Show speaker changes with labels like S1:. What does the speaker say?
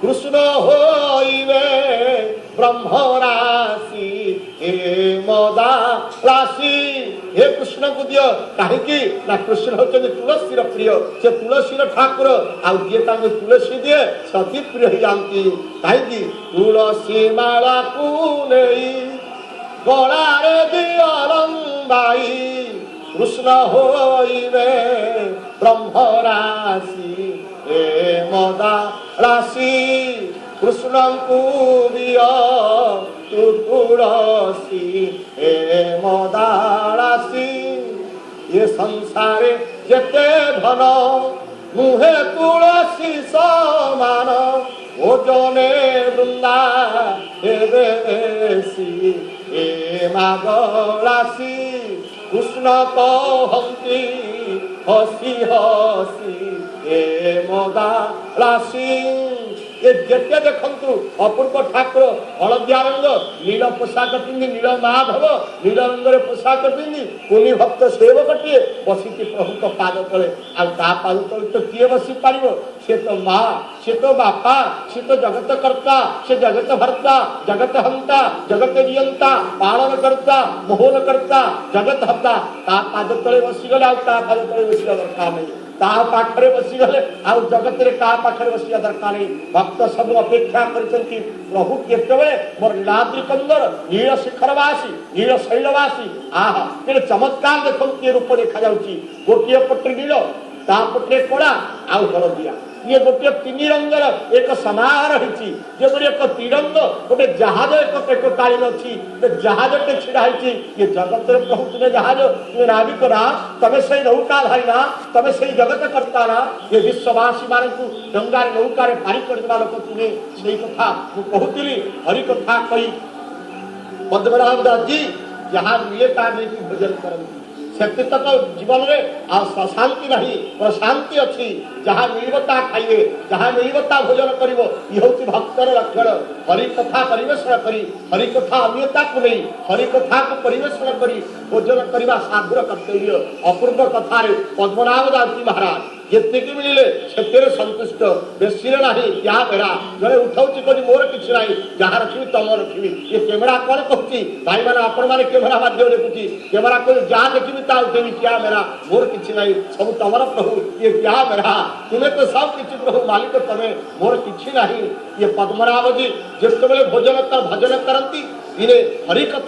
S1: कृष्ण होइबे ब्रह्म राशि हे मदा राशि हे कृष्ण को दियो कहीं ना कृष्ण होचंदी तुलसी प्रिय से तुलसी ठाकुर आए तुलसी दिए सती प्रिय हो जाती कहीं तुलसी माला को नहीं गलारे दियो लंबाई कृष्ण होइबे ब्रह्म राशि हे मदा राशि कृष्ण को दियो तू तुलसी हे मदा राशि ये संसारे जेते धन मुहे तुलसी समान ओजने वृंदा बेसी हे माग राशि कृष्ण कहती हसी हसी हे मदा राशि ये जेते देखु अपूर्व ठाकुर हलदिया रंग नील पोशाक पिंधि नील माधव नील रंग पोशाक पिंधि कुनी भक्त सेवकटे बसी प्रभु पाद तले पाद तले तो किए बसी पार से तो माँ से तो बापा से तो जगत कर्ता से जगत भर्ता जगत हंता जगत नियंता पालन करता मोहन करता जगत हत्ता पाद तले बसीगले पाद तले बसिया दरकार नहीं पाखरे बसीगले जगत पाखरे बसिया दरकार नहीं भक्त सब अपेक्षा कर प्रभु केतवे मोर नीलाद्रि कंदर नील शिखरवासी नील शैलवासी आहा तेरे चमत्कार देखो किए रूप देखा जाऊँगी गोटे पटे नील तापटे कड़ा आउ हलदिया ये गोटे तीन रंगर एक समाहार होती एक तिरंग गोटे जहाज एक कालीन अच्छी जहाजटे छिड़ा होती ये जगत प्रभु तुम्हें जहाज तुम्हें नाविक ना तमें से नौकाधारी ना तमें से जगत करता ना ये विश्ववासी मान डंगार नौकार पारी कर लोक तुम्हें से कथा कहती हरि कथा कही पद्मनाभ दास जी जहाँ मिले ताकि भोजन करती से तक जीवन में शांति नहीं शांति अच्छी जहाँ मिलता खाइए जहाँ मिलता भोजन कर भक्तर लक्षण हरिकथा परिवेषण करी हरिकथा अन्यता को नहीं हरिकथा को परिवेषण करी भोजन करने साधुर कर्तव्य अपूर्व कथार पद्मनाभ दास जी महाराज जितने मिले से सन्तुष्ट बेसी ना क्या मेरा जड़े उठाऊँगी कभी मोर किसी ना जहाँ रखी तुम रखी ये कैमेरा कौन कहती भाई मैंने आपण मैंने कैमेरा माध्यम देखुची कैमेरा कह जहाँ देखी उठेबी क्या मेरा मोर किसी ना सब तुम प्रभु ये क्या मेरा तुम्हें तो सब किसी प्रभु मालिक तमें मोर किसी ना ये पद्मनाभ जी जिते भोजन भजन करती दिने हरिकथा